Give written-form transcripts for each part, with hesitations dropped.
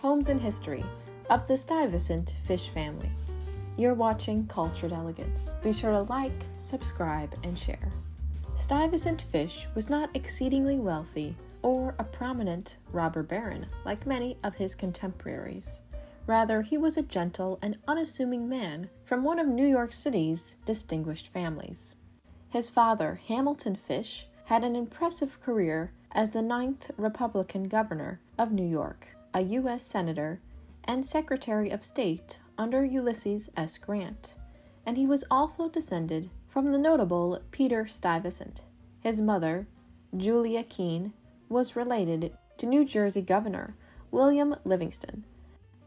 Homes and History of the Stuyvesant Fish Family. You're watching Cultured Elegance. Be sure to like, subscribe, and share. Stuyvesant Fish was not exceedingly wealthy or a prominent robber baron like many of his contemporaries. Rather, he was a gentle and unassuming man from one of New York City's distinguished families. His father, Hamilton Fish, had an impressive career as the 9th Republican governor of New York, a U.S. Senator, and Secretary of State under Ulysses S. Grant, and he was also descended from the notable Peter Stuyvesant. His mother, Julia Keene, was related to New Jersey Governor William Livingston,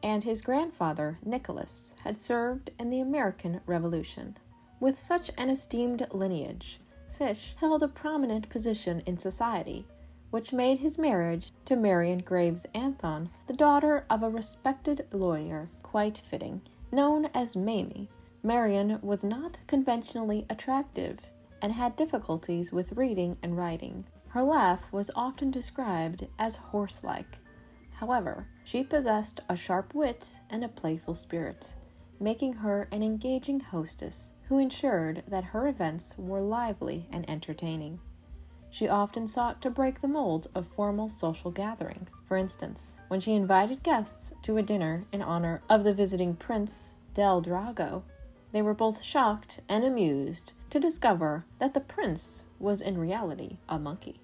and his grandfather, Nicholas, had served in the American Revolution. With such an esteemed lineage, Fish held a prominent position in society, which made his marriage to Marion Graves Anthon, the daughter of a respected lawyer, quite fitting. Known as Mamie, Marion was not conventionally attractive and had difficulties with reading and writing. Her laugh was often described as horse-like. However, she possessed a sharp wit and a playful spirit, making her an engaging hostess who ensured that her events were lively and entertaining. She often sought to break the mold of formal social gatherings. For instance, when she invited guests to a dinner in honor of the visiting Prince del Drago, they were both shocked and amused to discover that the prince was in reality a monkey.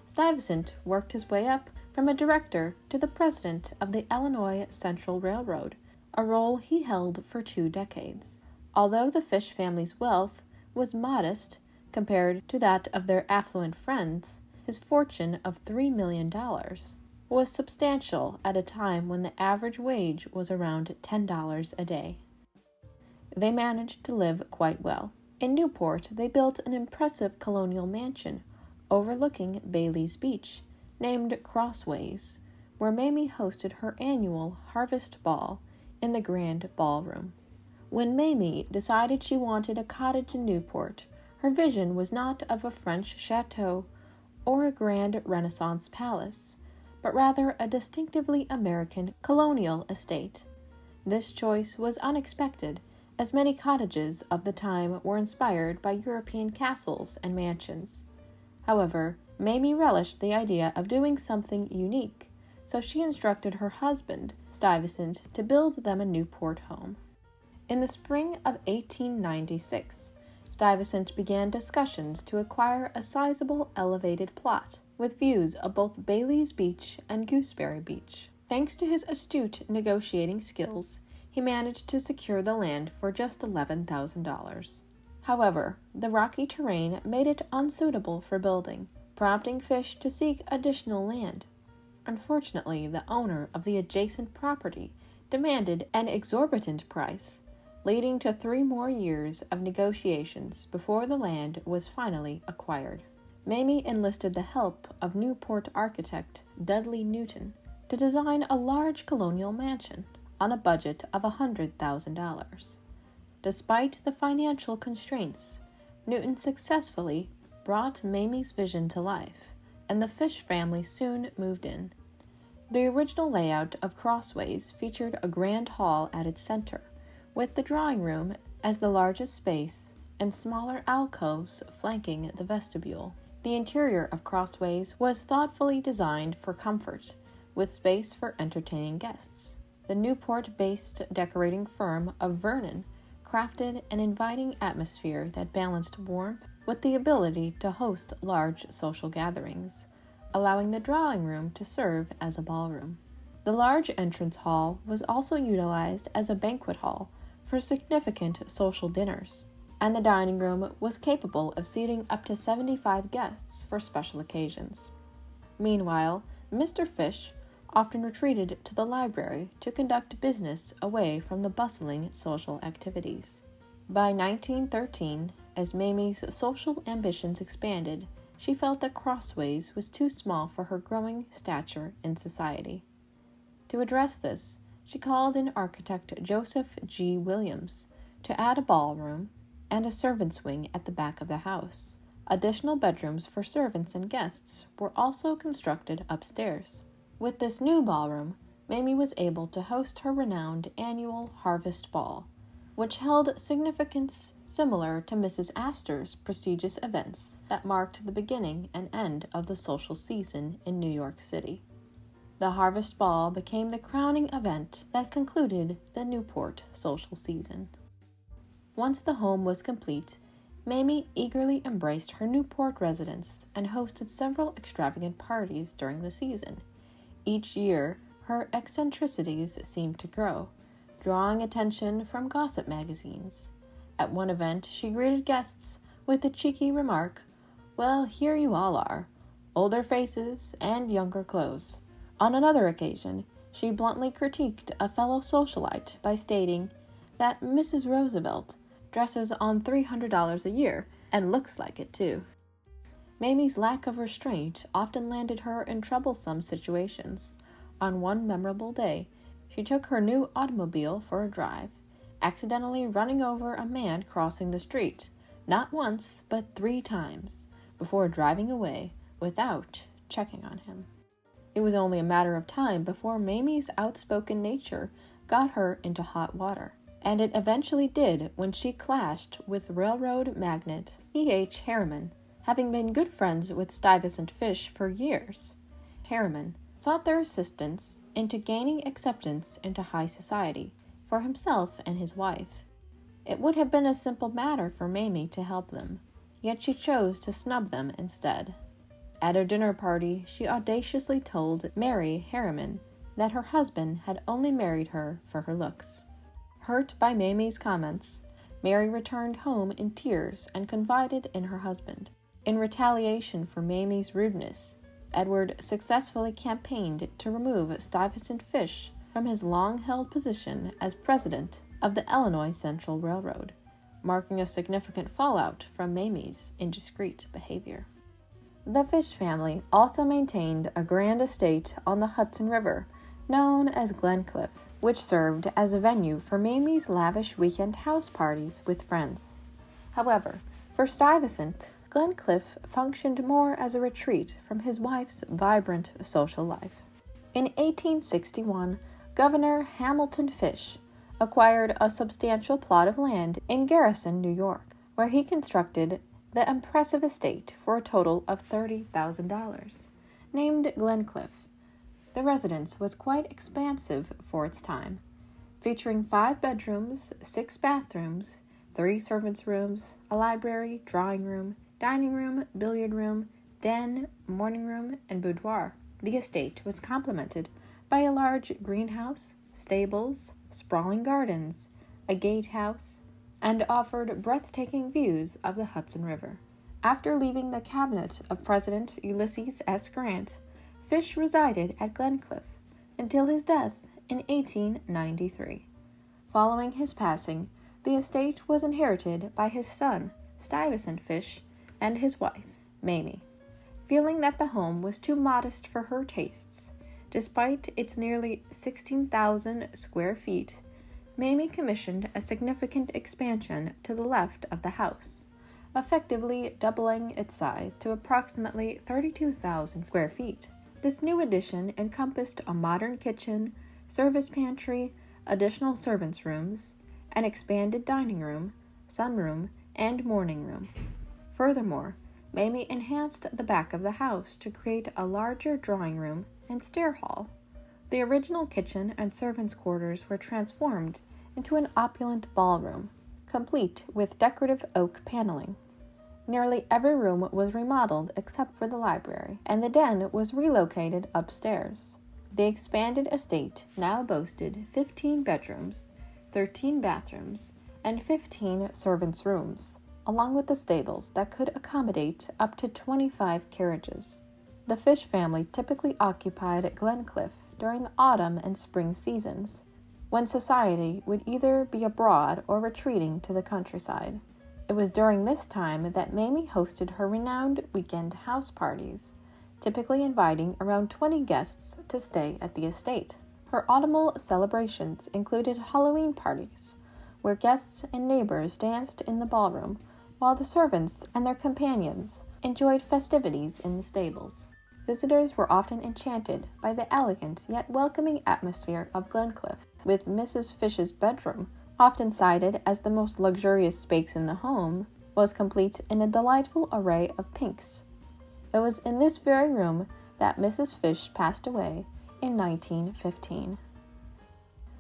Stuyvesant worked his way up from a director to the president of the Illinois Central Railroad, a role he held for 2 decades. Although the Fish family's wealth was modest compared to that of their affluent friends, his fortune of $3 million was substantial at a time when the average wage was around $10 a day. They managed to live quite well. In Newport, they built an impressive colonial mansion overlooking Bailey's Beach, named Crossways, where Mamie hosted her annual harvest ball in the grand ballroom. When Mamie decided she wanted a cottage in Newport, her vision was not of a French chateau or a grand Renaissance palace, but rather a distinctively American colonial estate. This choice was unexpected, as many cottages of the time were inspired by European castles and mansions. However, Mamie relished the idea of doing something unique, so she instructed her husband, Stuyvesant, to build them a Newport home. In the spring of 1896, Stuyvesant began discussions to acquire a sizable elevated plot, with views of both Bailey's Beach and Gooseberry Beach. Thanks to his astute negotiating skills, he managed to secure the land for just $11,000. However, the rocky terrain made it unsuitable for building, prompting Fish to seek additional land. Unfortunately, the owner of the adjacent property demanded an exorbitant price, leading to 3 more years of negotiations before the land was finally acquired. Mamie enlisted the help of Newport architect Dudley Newton to design a large colonial mansion on a budget of $100,000. Despite the financial constraints, Newton successfully brought Mamie's vision to life, and the Fish family soon moved in. The original layout of Crossways featured a grand hall at its center, with the drawing room as the largest space and smaller alcoves flanking the vestibule. The interior of Crossways was thoughtfully designed for comfort, with space for entertaining guests. The Newport-based decorating firm of Vernon crafted an inviting atmosphere that balanced warmth with the ability to host large social gatherings, allowing the drawing room to serve as a ballroom. The large entrance hall was also utilized as a banquet hall for significant social dinners, and the dining room was capable of seating up to 75 guests for special occasions. Meanwhile, Mr. Fish often retreated to the library to conduct business away from the bustling social activities. By 1913, as Mamie's social ambitions expanded, she felt that Crossways was too small for her growing stature in society. To address this, she called in architect Joseph G. Williams to add a ballroom and a servants' wing at the back of the house. Additional bedrooms for servants and guests were also constructed upstairs. With this new ballroom, Mamie was able to host her renowned annual Harvest Ball, which held significance similar to Mrs. Astor's prestigious events that marked the beginning and end of the social season in New York City. The Harvest Ball became the crowning event that concluded the Newport social season. Once the home was complete, Mamie eagerly embraced her Newport residence and hosted several extravagant parties during the season. Each year, her eccentricities seemed to grow, drawing attention from gossip magazines. At one event, she greeted guests with the cheeky remark, "Well, here you all are, older faces and younger clothes." On another occasion, she bluntly critiqued a fellow socialite by stating that Mrs. Roosevelt dresses on $300 a year and looks like it too. Mamie's lack of restraint often landed her in troublesome situations. On one memorable day, she took her new automobile for a drive, accidentally running over a man crossing the street, not once, but 3 times, before driving away without checking on him. It was only a matter of time before Mamie's outspoken nature got her into hot water, and it eventually did when she clashed with railroad magnate E.H. Harriman, having been good friends with Stuyvesant Fish for years. Harriman sought their assistance into gaining acceptance into high society for himself and his wife. It would have been a simple matter for Mamie to help them, yet she chose to snub them instead. At a dinner party, she audaciously told Mary Harriman that her husband had only married her for her looks. Hurt by Mamie's comments, Mary returned home in tears and confided in her husband. In retaliation for Mamie's rudeness, Edward successfully campaigned to remove Stuyvesant Fish from his long-held position as president of the Illinois Central Railroad, marking a significant fallout from Mamie's indiscreet behavior. The Fish family also maintained a grand estate on the Hudson River, known as Glen Cliffe, which served as a venue for Mamie's lavish weekend house parties with friends. However, for Stuyvesant, Glen Cliffe functioned more as a retreat from his wife's vibrant social life. In 1861, Governor Hamilton Fish acquired a substantial plot of land in Garrison, New York, where he constructed the impressive estate for a total of $30,000. Named Glen Cliffe, the residence was quite expansive for its time, featuring 5 bedrooms, 6 bathrooms, 3 servants' rooms, a library, drawing room, dining room, billiard room, den, morning room, and boudoir. The estate was complemented by a large greenhouse, stables, sprawling gardens, a gatehouse, and offered breathtaking views of the Hudson River. After leaving the cabinet of President Ulysses S. Grant, Fish resided at Glen Cliffe until his death in 1893. Following his passing, the estate was inherited by his son, Stuyvesant Fish, and his wife, Mamie. Feeling that the home was too modest for her tastes, despite its nearly 16,000 square feet, Mamie commissioned a significant expansion to the left of the house, effectively doubling its size to approximately 32,000 square feet. This new addition encompassed a modern kitchen, service pantry, additional servants' rooms, an expanded dining room, sunroom, and morning room. Furthermore, Mamie enhanced the back of the house to create a larger drawing room and stair hall. The original kitchen and servants' quarters were transformed into an opulent ballroom, complete with decorative oak paneling. Nearly every room was remodeled except for the library, and the den was relocated upstairs. The expanded estate now boasted 15 bedrooms, 13 bathrooms, and 15 servants' rooms, along with the stables that could accommodate up to 25 carriages. The Fish family typically occupied Glen Cliffe during the autumn and spring seasons, when society would either be abroad or retreating to the countryside. It was during this time that Mamie hosted her renowned weekend house parties, typically inviting around 20 guests to stay at the estate. Her autumnal celebrations included Halloween parties, where guests and neighbors danced in the ballroom, while the servants and their companions enjoyed festivities in the stables. Visitors were often enchanted by the elegant yet welcoming atmosphere of Glen Cliffe, with Mrs. Fish's bedroom, often cited as the most luxurious space in the home, was complete in a delightful array of pinks. It was in this very room that Mrs. Fish passed away in 1915.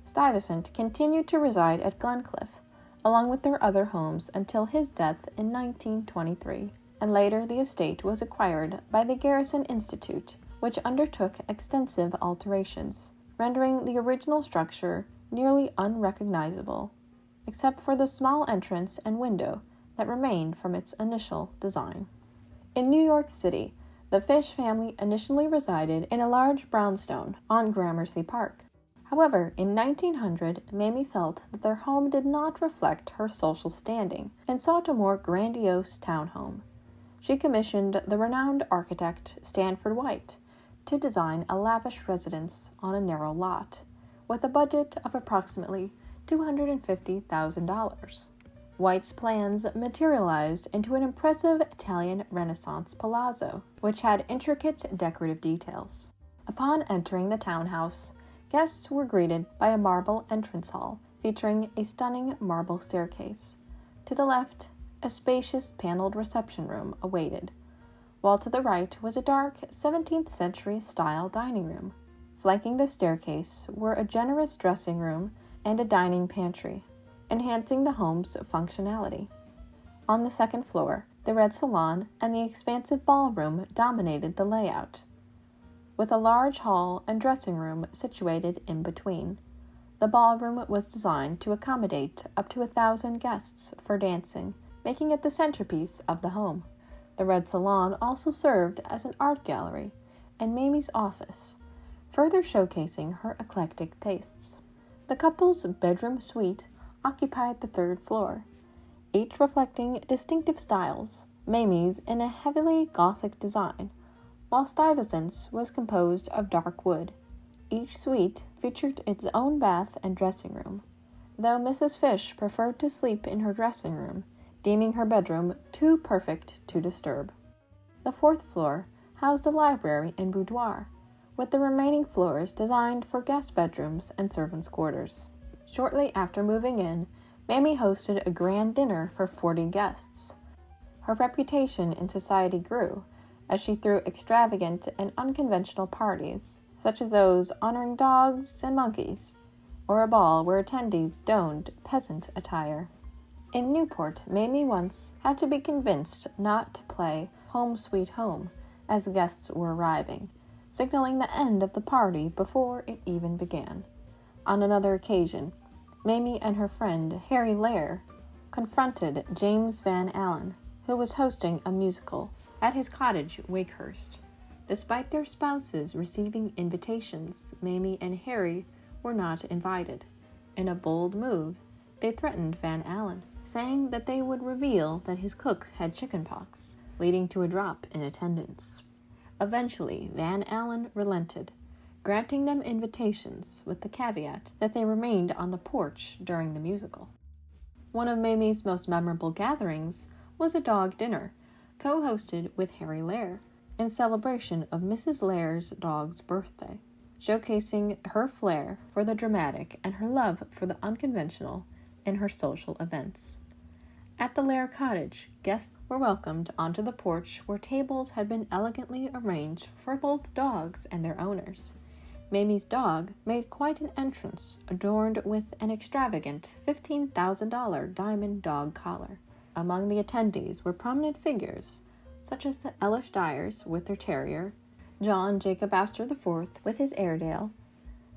Stuyvesant continued to reside at Glen Cliffe, along with their other homes until his death in 1923, and later the estate was acquired by the Garrison Institute, which undertook extensive alterations, rendering the original structure nearly unrecognizable, except for the small entrance and window that remained from its initial design. In New York City, the Fish family initially resided in a large brownstone on Gramercy Park. However, in 1900, Mamie felt that their home did not reflect her social standing and sought a more grandiose townhome. She commissioned the renowned architect Stanford White to design a lavish residence on a narrow lot, with a budget of approximately $250,000. White's plans materialized into an impressive Italian Renaissance palazzo, which had intricate decorative details. Upon entering the townhouse, guests were greeted by a marble entrance hall featuring a stunning marble staircase. To the left, a spacious paneled reception room awaited, while to the right was a dark 17th century style dining room. Flanking the staircase were a generous dressing room and a dining pantry, enhancing the home's functionality. On the second floor, the red salon and the expansive ballroom dominated the layout, with a large hall and dressing room situated in between. The ballroom was designed to accommodate up to 1,000 guests for dancing, making it the centerpiece of the home. The red salon also served as an art gallery and Mamie's office, further showcasing her eclectic tastes. The couple's bedroom suite occupied the third floor, each reflecting distinctive styles, Mamie's in a heavily Gothic design, while Stuyvesant's was composed of dark wood. Each suite featured its own bath and dressing room, though Mrs. Fish preferred to sleep in her dressing room, deeming her bedroom too perfect to disturb. The fourth floor housed a library and boudoir, with the remaining floors designed for guest bedrooms and servants' quarters. Shortly after moving in, Mamie hosted a grand dinner for 40 guests. Her reputation in society grew as she threw extravagant and unconventional parties, such as those honoring dogs and monkeys, or a ball where attendees donned peasant attire. In Newport, Mamie once had to be convinced not to play Home Sweet Home as guests were arriving, signaling the end of the party before it even began. On another occasion, Mamie and her friend Harry Lair confronted James Van Allen, who was hosting a musical at his cottage, Wakehurst. Despite their spouses receiving invitations, Mamie and Harry were not invited. In a bold move, they threatened Van Allen, saying that they would reveal that his cook had chickenpox, leading to a drop in attendance. Eventually, Van Allen relented, granting them invitations with the caveat that they remained on the porch during the musical. One of Mamie's most memorable gatherings was a dog dinner, co-hosted with Harry Lair, in celebration of Mrs. Lair's dog's birthday, showcasing her flair for the dramatic and her love for the unconventional in her social events. At the Lair cottage, guests were welcomed onto the porch where tables had been elegantly arranged for both dogs and their owners. Mamie's dog made quite an entrance, adorned with an extravagant $15,000 diamond dog collar. Among the attendees were prominent figures, such as the Ellish Dyers with their terrier, John Jacob Astor IV with his Airedale,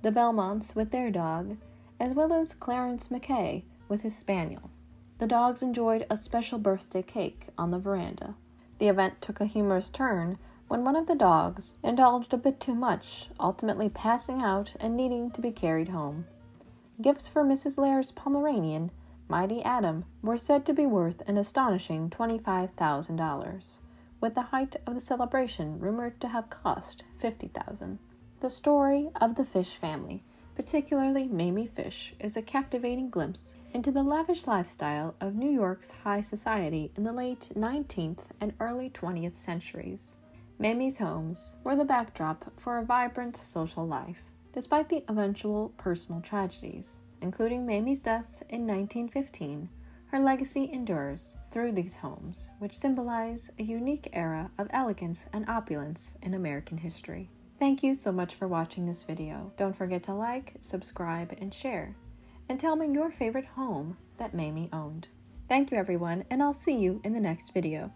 the Belmonts with their dog, as well as Clarence Mackay with his spaniel. The dogs enjoyed a special birthday cake on the veranda. The event took a humorous turn when one of the dogs indulged a bit too much, ultimately passing out and needing to be carried home. Gifts for Mrs. Lair's Pomeranian, Mighty Adam, were said to be worth an astonishing $25,000, with the height of the celebration rumored to have cost $50,000. The story of the Fish family, particularly Mamie Fish, is a captivating glimpse into the lavish lifestyle of New York's high society in the late 19th and early 20th centuries. Mamie's homes were the backdrop for a vibrant social life, despite the eventual personal tragedies, including Mamie's death in 1915. Her legacy endures through these homes, which symbolize a unique era of elegance and opulence in American history. Thank you so much for watching this video. Don't forget to like, subscribe, and share. And tell me your favorite home that Mamie owned. Thank you everyone, and I'll see you in the next video.